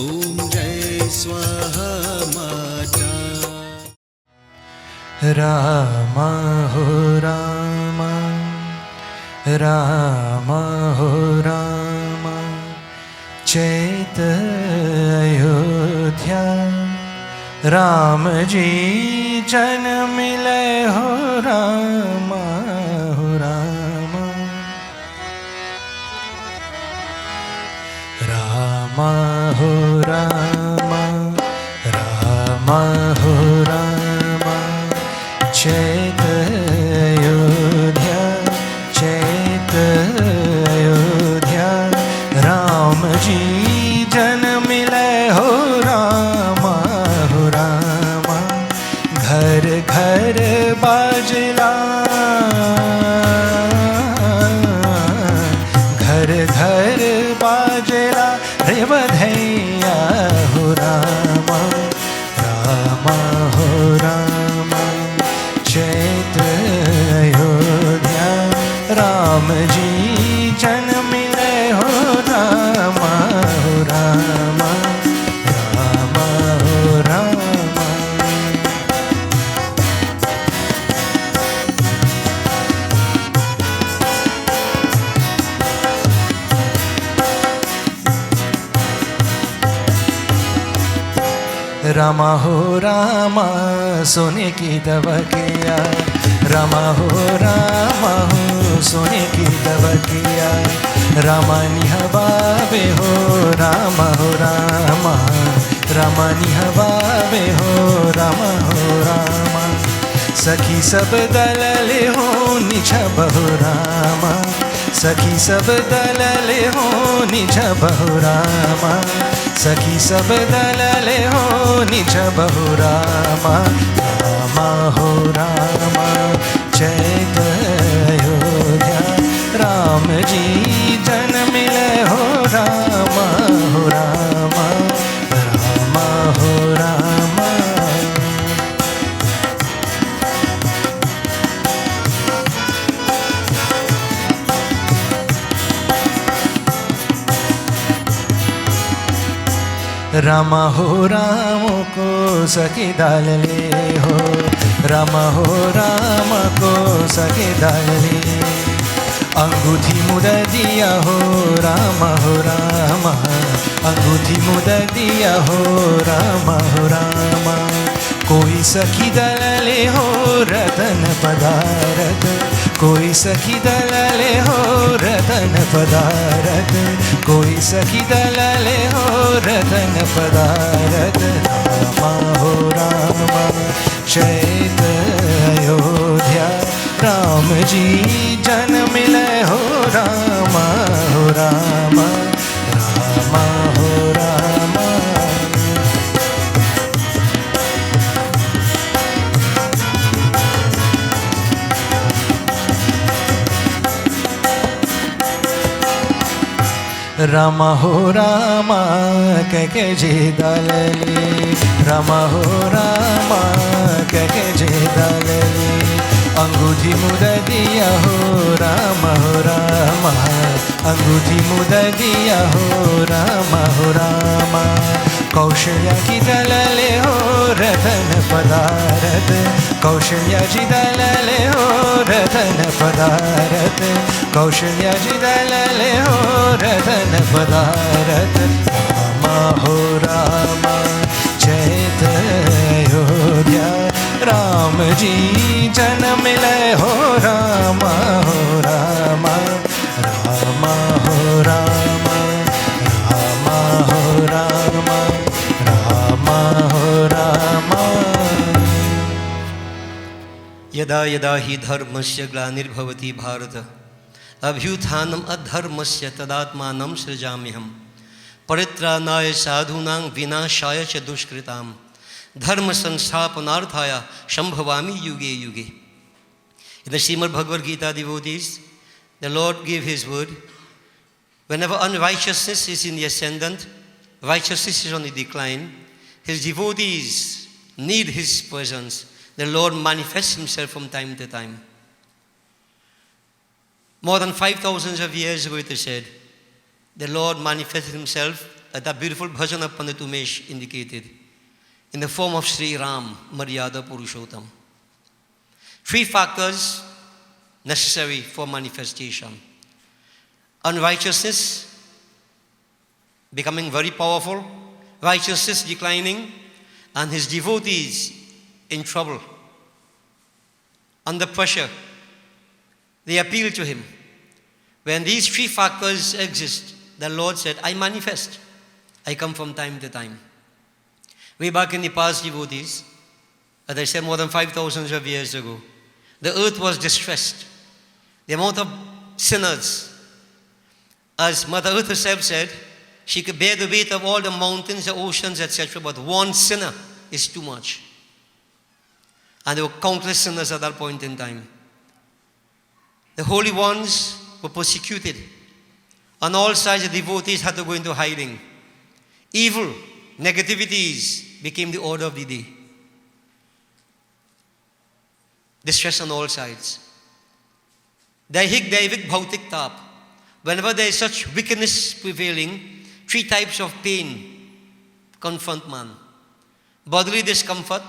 ॐ जय स्वाहा माता। राम हो राम, राम हो राम, चैत अयोध्या, राम जी जन मिले हो राम हो राम। राम हो राम, राम हो राम, चैत अयोध्या, चैत अयोध्या, राम जी जन मिले हो राम हो राम। घर घर बाजला, घर घर बाजला रे बधैया हो राम, राम हो राम, चैत्र अयोध्या, राम जी जन मिले हो राम हो राम, राम हो राम। रामा हो रामा सोने की दबकिया, रामा हो रामा हो सोने की दबकिया, रामानी हवाबे हो रामा हो रामा, रामानी हवाबे हो रामा हो रामा। सखी सब दलले हो निज बहु रामा, सखी सब दलले हो निज बहु रामा, सखी सब दलले हो निज बहु रामा। रामा हो रामा, चैत अयोध्या, राम जी जन मिले हो रामा हो रामा, रामा हो रामा। रामा हो राम को सखी डाल ले हो, रामा हो राम को सखी डाल ले। अंगूठी मुद दिया हो रामा हो रामा, अंगूठी मुद दिया हो रामा हो रामा। कोई सखी दलले हो रतन पदारथ, कोई सखी दलले हो रतन पदारथ, कोई सखी दलले हो रतन पदारथ। रामा हो रामा, चैत अयोध्या, राम जी जन मिले हो रामा हो रामा, रामा हो रामा। रामा हो रामा कह जे दलले, रामा हो रामा कह जे दलले। अंगूठी मुद दिया हो रामा हो रामा, अंगूठी मुद दिया हो रामा हो रामा। कौशल्या की दलले हो रतन पदारथ, कौशल्या जी दलले हो रतन पदारथ, कौशल्या जी दलले हो रतन पदारथ। रामा हो रामा, चैत अयोध्या, राम जी जन मिले हो रामा हो रामा, रामा हो रामा, रामा हो रामा, रामा हो रामा। यदा यदा हि धर्मस्य ग्लानिर्भवति भारत, अभ्युत्थानम् अधर्मस्य तदात्मानं सृजाम्यहम्। परित्राणाय साधूनां विनाशाय च दुष्कृतां, धर्म संस्थापनार्थाय संभवामि युगे युगे। In the Srimad Bhagavad Gita, devotees, the Lord gave His word. Whenever unrighteousness is in the ascendant, righteousness is on the decline, His devotees need His presence. The Lord manifests Himself from time to time. More than 5,000 of years ago it is said, the Lord manifested Himself that beautiful bhajan of Pandit Umesh indicated, in the form of Sri Ram, Maryada Purushottam. 3 factors necessary for manifestation. Unrighteousness becoming very powerful, righteousness declining, and his devotees in trouble. Under pressure, they appeal to him. When these 3 factors exist, the Lord said, I manifest. I come from time to time. Way back in the past, devotees, as I said, more than 5,000 of years ago, the earth was distressed. The amount of sinners, as Mother Earth herself said, she could bear the weight of all the mountains, the oceans, etc., but one sinner is too much. And there were countless sinners at that point in time. The holy ones were persecuted. On all sides, the devotees had to go into hiding. Evil, negativities became the order of the day. Distress on all sides. Daivik bhautik tap. Whenever there is such wickedness prevailing, 3 types of pain confront man. Bodily discomfort,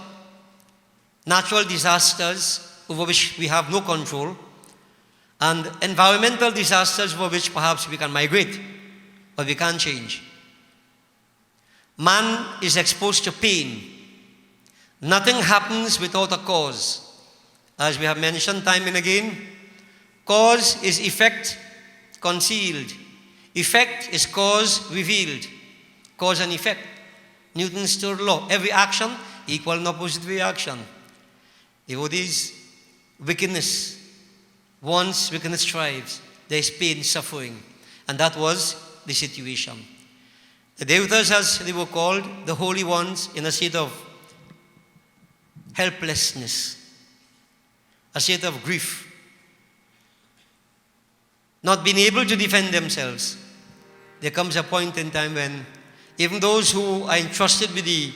natural disasters over which we have no control, and environmental disasters for which perhaps we can migrate, but we can't change. Man is exposed to pain. Nothing happens without a cause. As we have mentioned time and again, cause is effect concealed. Effect is cause revealed. Cause and effect. Newton's third law. Every action equal and opposite reaction. Devotees, wickedness. Once wickedness thrives, there is pain, suffering. And that was the situation. The Devatas, as they were called, the holy ones, in a state of helplessness, a state of grief, not being able to defend themselves. There comes a point in time when even those who are entrusted with the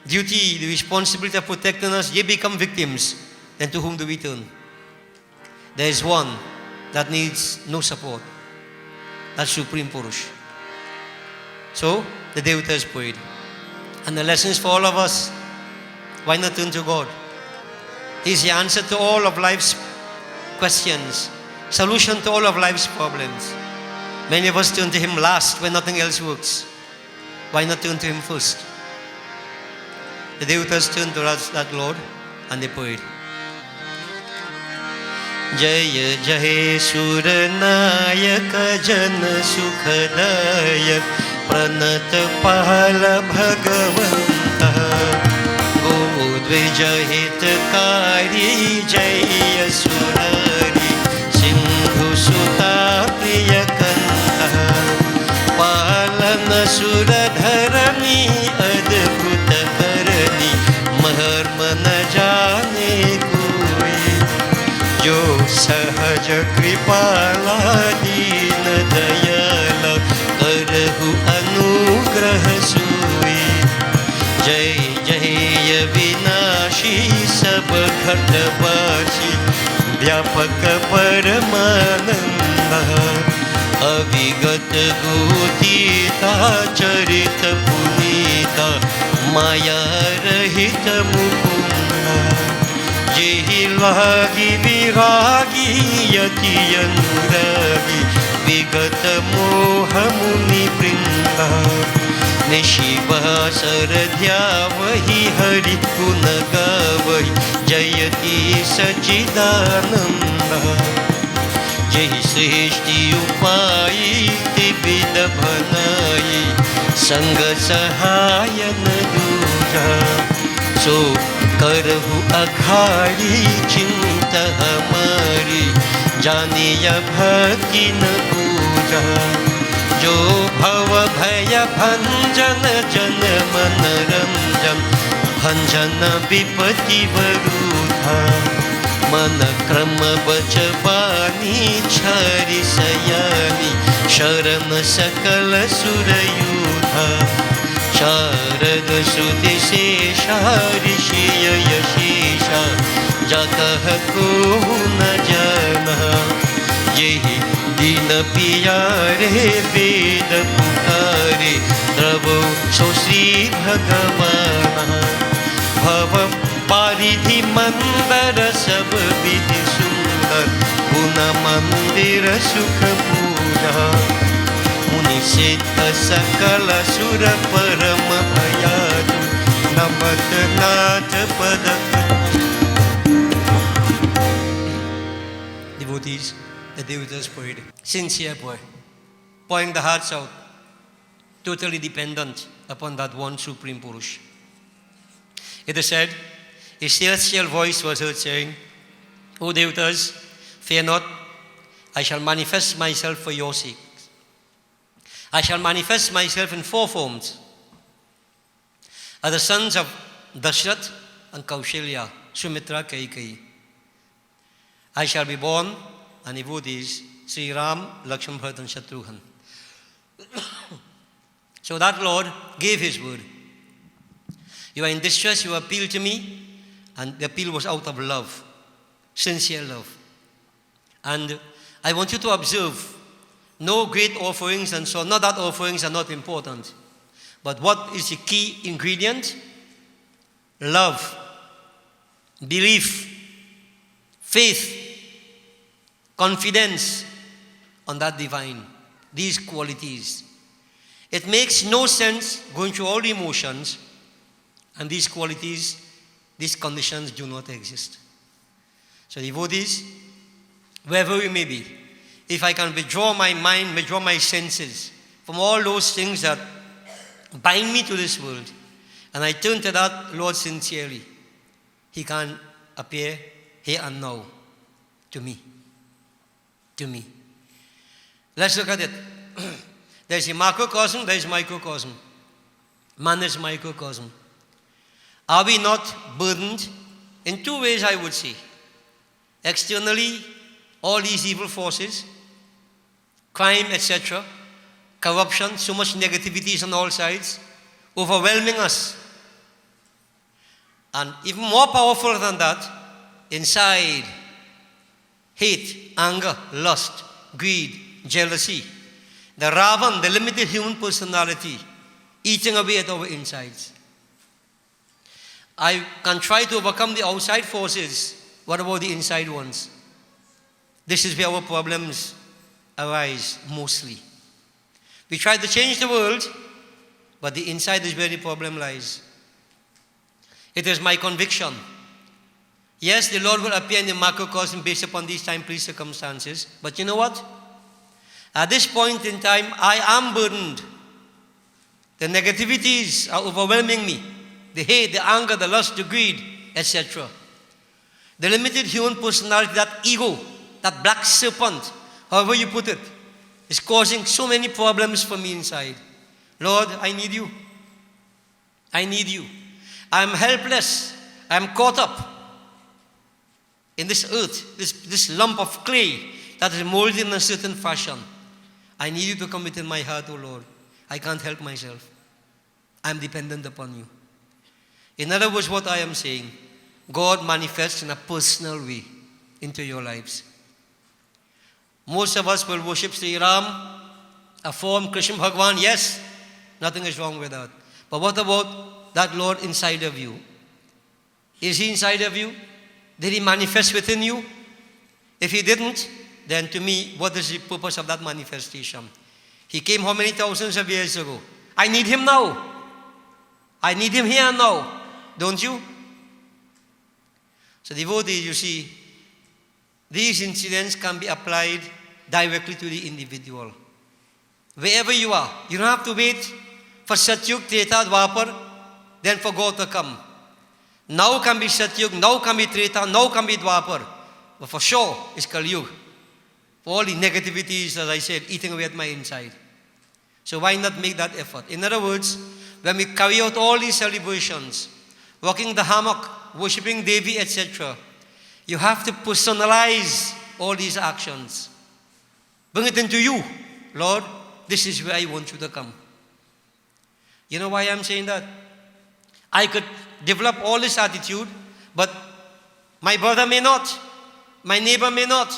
duty, the responsibility of protecting us, they become victims. Then to whom do we turn? There is one that needs no support. That's Supreme Purush. So, the Devatas prayed. And the lessons for all of us, why not turn to God? He's the answer to all of life's questions, solution to all of life's problems. Many of us turn to Him last when nothing else works. Why not turn to Him first? The Devatas turned to that Lord and they prayed. Jaya Jaya Suranayaka Jana Sukhadaya Pranata Pala Bhagavanta Godvija Hitakari Jaya Surari Sindhu Sutta Priyakanta Palana Suradharani Adbhuta Karani Maharmana Jane Jo Sahaj Kripala Dina Dayala Karahu Anugrah Sui Jai Jai Vinashi Sab Khatvashi Vyapaka Paramananda Avigat Gutita Charita Punita Maya Rahita Mukunda Jehi lagi viragi yati anuragi Vigata moha muni brinda Nishiva saradhya vahi hari gunagavahi Jayati sachidananda Jehi srishti upayi tibida bhanayi Sangha sahayana duja So करहु अखाड़ी चिंता हमारी जानिया भक्ति न पूजा जो भव भय भंजन जन मन रंजन भंजन विपत्ति वरुधा मन क्रम बच बानी छरि सयानी शरण सकल सुरयुधा शारद सुति शेषा ऋषिय यशीषा जगह को न जाना यही दीन पियारे वेद पुकारे द्रव भवो सो श्री भगवान भव पारिधि मंदर सब विधि सुंदर गुण मंदिर सुख पूजा मुनि सिद्ध सकल सुर परम भयातु नमत नाथ पद. Devotees, the Devatas prayed, sincere prayer, pouring the hearts out, totally dependent upon that one Supreme Purush. It is said, a celestial voice was heard saying, O Devatas, fear not, I shall manifest myself for your sake. I shall manifest myself in 4 forms. Are the sons of Dashrath and Kaushalya, Sumitra, Kaikeyi. I shall be born, and devotees, Sri Ram, Lakshman, Bharat and Shatrughan. So that Lord gave his word. You are in distress, you appeal to me, and the appeal was out of love, sincere love. And I want you to observe, no great offerings and so on, not that offerings are not important, but what is the key ingredient? Love, belief, faith, confidence on that divine, these qualities. It makes no sense going through all the emotions and these qualities, these conditions do not exist. So devotees, wherever we may be, if I can withdraw my mind, withdraw my senses from all those things that bind me to this world, and I turn to that Lord sincerely, He can appear here and now to me. To me. Let's look at it. There is a macrocosm, there is microcosm. Man is microcosm. Are we not burdened? In 2 ways, I would say. Externally, all these evil forces, crime, etc., corruption, so much negativities on all sides, overwhelming us. And even more powerful than that, inside, hate, anger, lust, greed, jealousy, the Ravan, the limited human personality, eating away at our insides. I can try to overcome the outside forces. What about the inside ones? This is where our problems arise mostly. We try to change the world, but the inside is where the problem lies. It is my conviction. Yes, the Lord will appear in the macrocosm based upon these time-place circumstances. But you know what? At this point in time, I am burdened. The negativities are overwhelming me. The hate, the anger, the lust, the greed, etc. The limited human personality, that ego, that black serpent, however you put it, is causing so many problems for me inside. Lord, I need you. I need you. I am helpless. I am caught up in this earth, this lump of clay that is molded in a certain fashion. I need you to come within my heart, O Lord. I can't help myself. I am dependent upon you. In other words, what I am saying, God manifests in a personal way into your lives. Most of us will worship Sri Ram, a form, Krishna Bhagwan, yes, nothing is wrong with that. But what about that Lord inside of you? Is He inside of you? Did He manifest within you? If He didn't, then to me, what is the purpose of that manifestation? He came how many thousands of years ago? I need Him now. I need Him here and now. Don't you? So devotees, you see, these incidents can be applied directly to the individual. Wherever you are, you don't have to wait for Satyug, Treta, Dwapar, then for God to come. Now can be Satyug, now can be Treta, now can be Dwapar. But for sure, it's Kali Yuga. For all the negativities, as I said, eating away at my inside. So why not make that effort? In other words, when we carry out all these celebrations, walking the hammock, worshipping Devi, etc., you have to personalize all these actions. Bring it into you. Lord, this is where I want you to come. You know why I'm saying that? I could develop all this attitude, but my brother may not. My neighbor may not.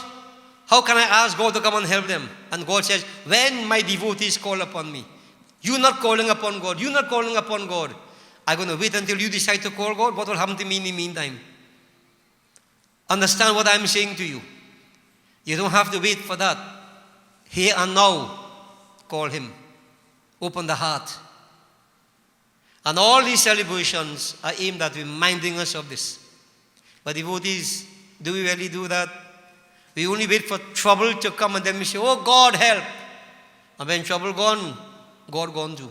How can I ask God to come and help them? And God says, when my devotees call upon me, You're not calling upon God. You're not calling upon God. I'm going to wait until you decide to call God. What will happen to me in the meantime? Understand what I'm saying to you. You don't have to wait for that. Here and now, call Him. Open the heart. And all these celebrations are aimed at reminding us of this. But devotees, do we really do that? We only wait for trouble to come and then we say, oh God, help. And when trouble gone, God gone too.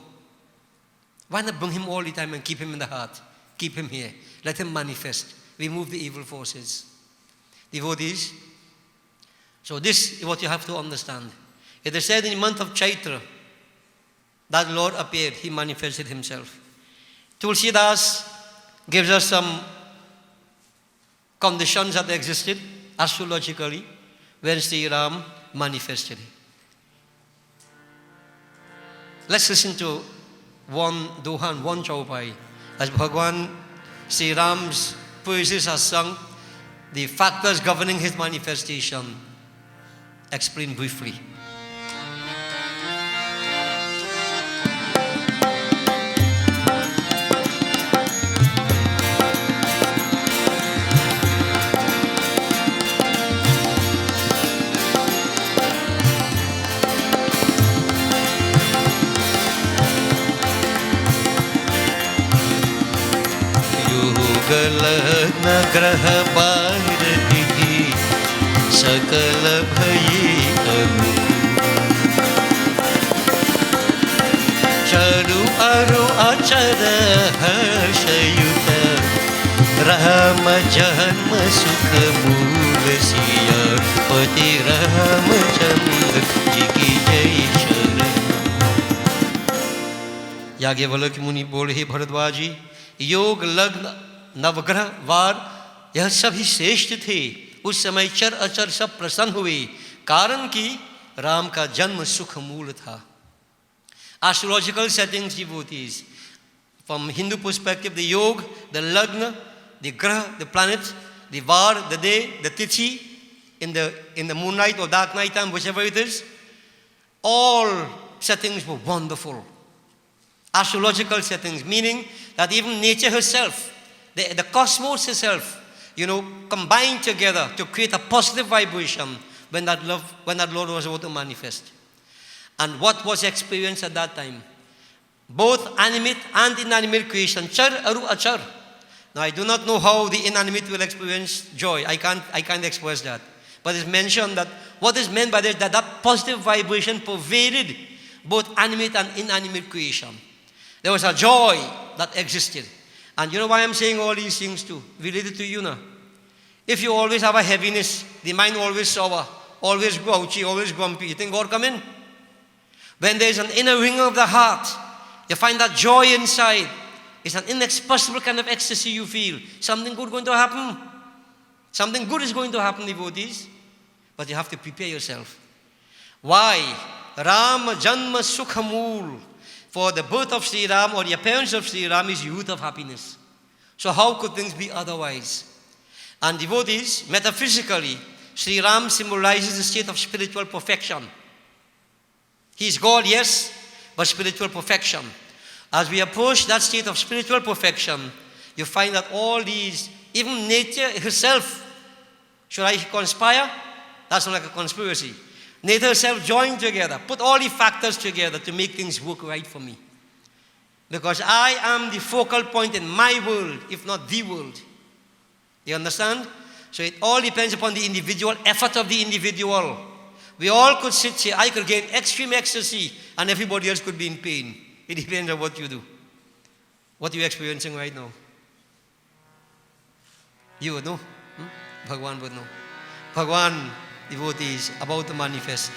Why not bring Him all the time and keep Him in the heart? Keep Him here. Let Him manifest. Remove the evil forces. Devotees, so this is what you have to understand. It is said in the month of Chaitra that Lord appeared. He manifested Himself. Tulsidas gives us some conditions that existed astrologically when Sri Ram manifested. Let's listen to one Dohan, one Chaupai. As Bhagwan Sri Ram's praises are sung, the factors governing His manifestation explained briefly. लग्न ग्रह बार तिथि सकल भई चरु अरु अचर हर्षयुत राम जन्म सुख मूल सिया पति रामचंद्र जी की जय शरण। याज्ञवल्क्य मुनि बोले, हे भरद्वाज जी, योग लग्न नवग्रह वार यह सभी श्रेष्ठ थे। उस समय चर अचर सब प्रसन्न हुए, कारण कि राम का जन्म सुख मूल था। Astrological settings, devotees. From Hindu perspective, the yog, the lagna, the graha, the planet, the var, the day, the tithi, in the moonlight or dark night time, whichever it is, all settings were wonderful. Astrological settings, meaning that even nature herself, the cosmos itself, combined together to create a positive vibration when that Lord was about to manifest. And what was experienced at that time? Both animate and inanimate creation. Char aru achar. Now I do not know how the inanimate will experience joy. I can't express that. But it's mentioned that what is meant by this, that positive vibration pervaded both animate and inanimate creation. There was a joy that existed. And you know why I'm saying all these things too? Related to you now. If you always have a heaviness, the mind always sour, always grouchy, always grumpy, you think God come in? When there's an inner ring of the heart, you find that joy inside. It's an inexpressible kind of ecstasy you feel. Something good going to happen. Something good is going to happen, devotees. But you have to prepare yourself. Why? Ram Janma Sukhamul. For the birth of Sri Ram or the appearance of Sri Ram is youth of happiness. So how could things be otherwise? And devotees, metaphysically, Sri Ram symbolizes the state of spiritual perfection. He is God, yes, but spiritual perfection. As we approach that state of spiritual perfection, you find that all these, even nature herself, should I conspire? That's not like a conspiracy. Nature herself joined together, put all the factors together to make things work right for me. Because I am the focal point in my world, if not the world. You understand? So it all depends upon the individual effort of the individual. We all could sit here, I could gain extreme ecstasy, and everybody else could be in pain. It depends on what you do. What are you experiencing right now? You would know. Bhagwan would know. Bhagwan, devotees, about to manifest.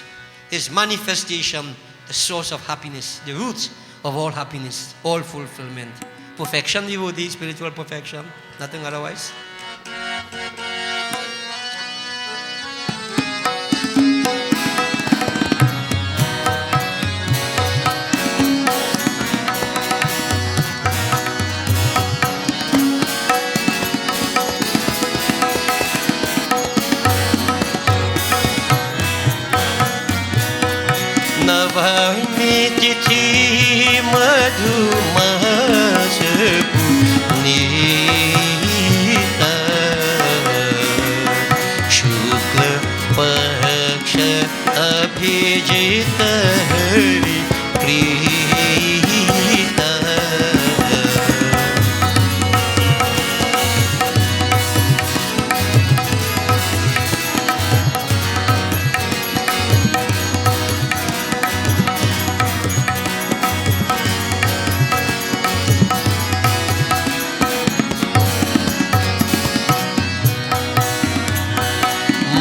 His manifestation, the source of happiness, the root of all happiness, all fulfillment. Perfection, devotees, spiritual perfection, nothing otherwise. नवमी तिथि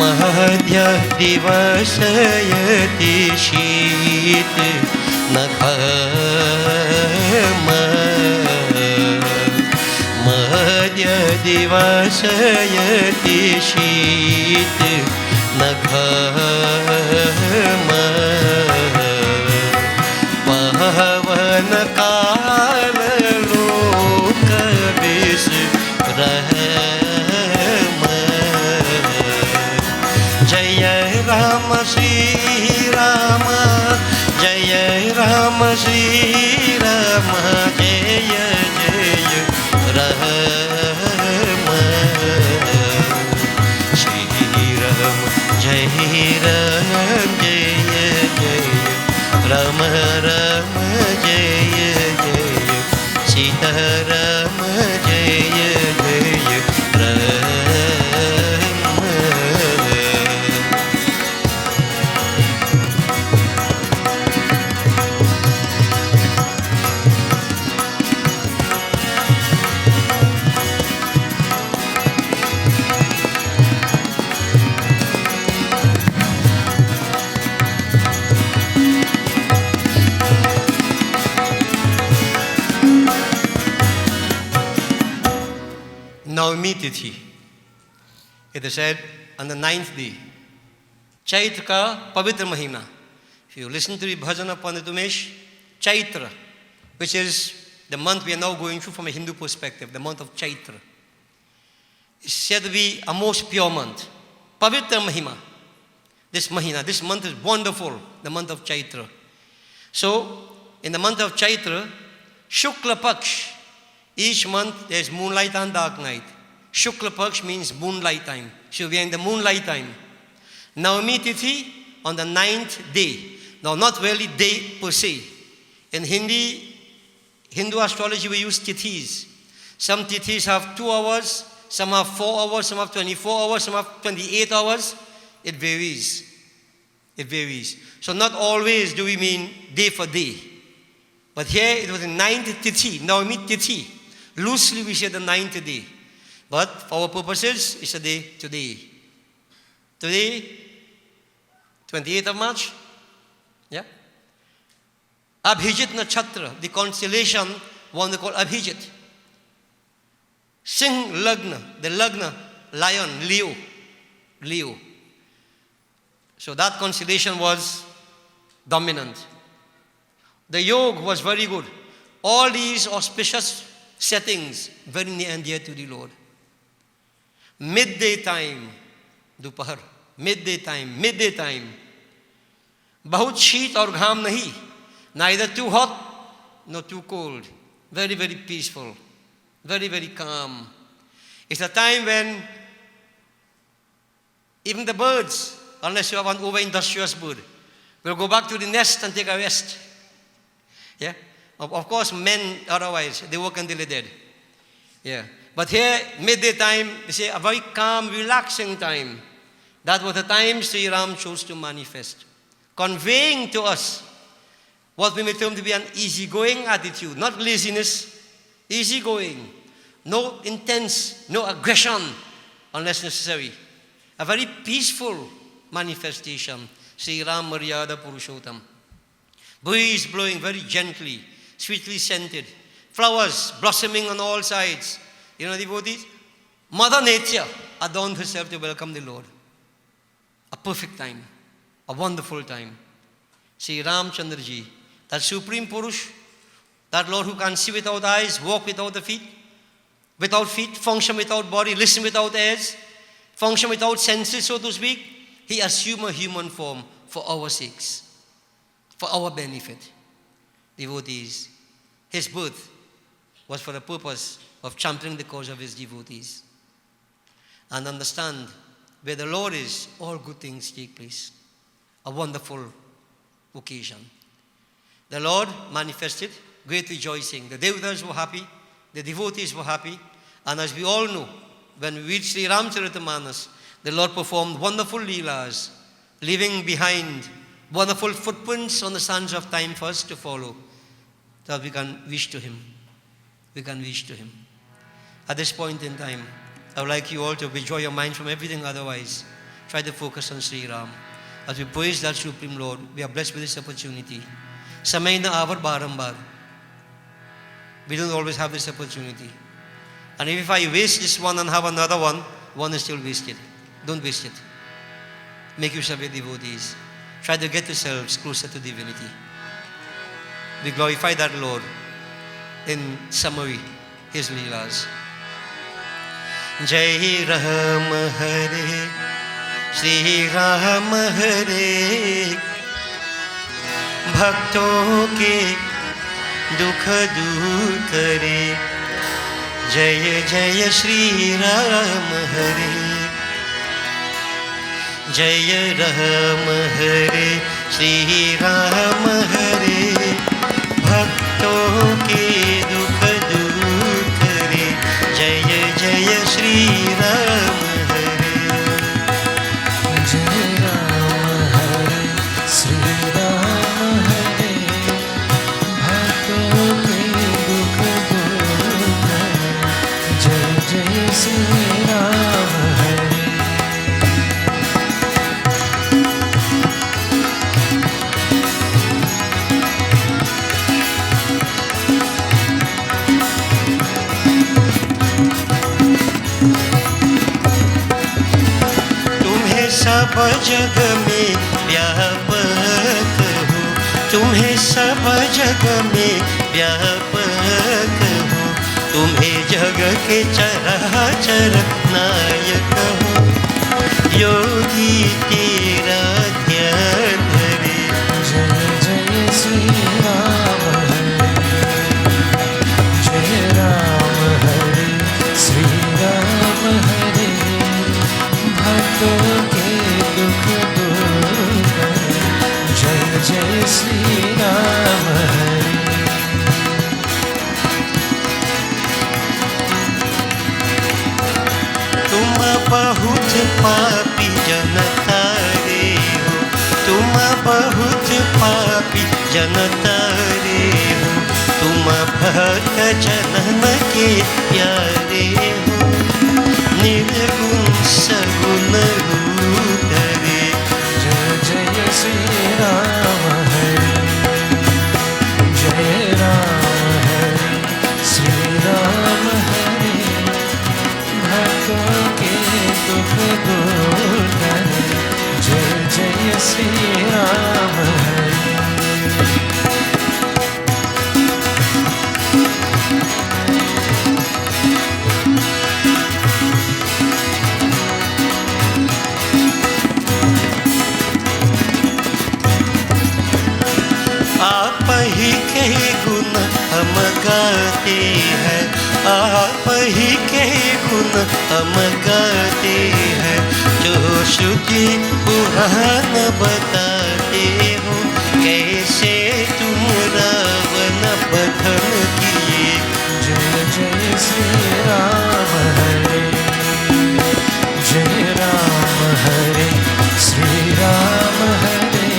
मध्य दिवसयति शीत नखम मध्य दिवसयति शीत नखम पवन काल लोक विष जय राम श्री राम जय राम श्री राम जय जय राम श्री राम जय राम जय जय राम राम जय जय सीता राम जय जय राम नवमी तिथि. It is said on the 9th day, Chaitra ka pavitra mahina. If you listen to the bhajan of Pandit Umesh, Chaitra, which is the month we are now going through from a Hindu perspective, the month of Chaitra, is said to be a most pure month. Pavitra mahima. This mahina, this month is wonderful, the month of Chaitra. So, in the month of Chaitra, Shukla Paksh, each month there is moonlight and dark night. Shukla Paksh means moonlight time. So we are in the moonlight time. Navami Tithi on the 9th day. Now not really day per se. In Hindu astrology we use tithis. Some tithis have 2 hours, some have 4 hours, some have 24 hours, some have 28 hours. It varies. It varies. So not always do we mean day for day. But here it was the 9th Tithi, Navami Tithi. Loosely we say the 9th day. But for our purposes, it's a day today. Today, 28th of March. Yeah? Abhijit Nakshatra, the constellation, one they call Abhijit. Singh Lagna, the Lagna, lion, Leo. Leo. So that constellation was dominant. The yoga was very good. All these auspicious settings, very near and dear to the Lord. Midday time, दोपहर, midday time. बहुत शीत और घाम नहीं, neither too hot nor too cold. Very, very peaceful, very, very calm. It's a time when even the birds, unless you have an over-industrious bird, will go back to the nest and take a rest. Yeah? Of course, men otherwise, they work until they're dead. Yeah. But here, midday time, they say a very calm, relaxing time. That was the time Sri Ram chose to manifest, conveying to us what we may term to be an easygoing attitude, not laziness, easygoing, no intense, no aggression unless necessary. A very peaceful manifestation, Sri Ram Maryada Purushottam. Breeze blowing very gently, sweetly scented, flowers blossoming on all sides. You know, devotees, Mother Nature adorned herself to welcome the Lord. A perfect time, a wonderful time. Sri Ramchandraji, that Supreme Purush, that Lord who can see without eyes, walk without feet, function without body, listen without ears, function without senses, so to speak, he assumed a human form for our sakes, for our benefit. Devotees, his birth was for the purpose of championing the cause of his devotees. And understand, where the Lord is, all good things take place. A wonderful occasion. The Lord manifested great rejoicing. The devatas were happy, the devotees were happy, and as we all know, when we reach Sri Ramcharitamanas, the Lord performed wonderful leelas, leaving behind wonderful footprints on the sands of time for us to follow, that we can wish to Him. We can wish to Him. At this point in time, I would like you all to withdraw your mind from everything otherwise Try to focus on Sri Ram. As we praise that Supreme Lord, we are blessed with this opportunity. Samay na awar barambar. We don't always have this opportunity. And if I waste this one and have another one is still wasted. Don't waste it. Make use of your devotees. Try to get yourselves closer to divinity. We glorify that Lord in summary, His Leelas. Jai Ram Hare, Shri Ram Hare, Bhakton ke dukh dur kare. Jai Jai Shri Ram Hare, Jai Ram Hare, Shri Ram Hare, Bhakton ke dukh dur kare. Jai Jai Shri Ram Hare, Jai Ram Hare, Shri Ram Hare, Bhakton ke dukh dur kare. Jai Jai Shri Ram Hare. सब जग में व्यापक हो, तुम्हें सब जग में व्यापक हो, तुम्हें जग के चराचर नायक हो। योगी तेरा ध्यान धरे। जय जय श्री राम हरे, जय राम हरे, श्री राम हरे, भक्तों के दुख दूर करे। जय जय श्री राम हरे। तुम बहुत पापी जनता रे हो, तुम बहुत पापी जनता रे हो, तुम भक्त जनम के प्यारे हो। निर्गुण सगुण रूप रे। जय जय श्री राम हरे, जय राम हरे, श्री राम हरे, भक्तों के दुख दूर करे। जय जय श्री राम हरे। आप ही के गुण हम गाते हैं, आप ही के गुण हम गाते हैं। जो श्रुति पुराण बताते हो, कैसे तुम रावण बधन किए। जय जय श्री राम हरे, जय राम हरे, श्री राम हरे,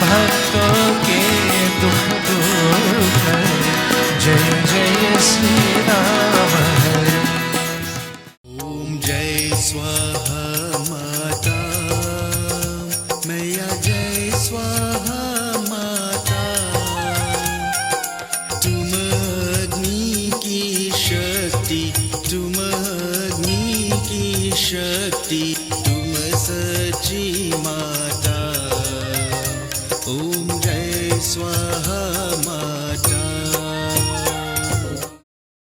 भक्तों के दुख दूर करे। जय जय श्री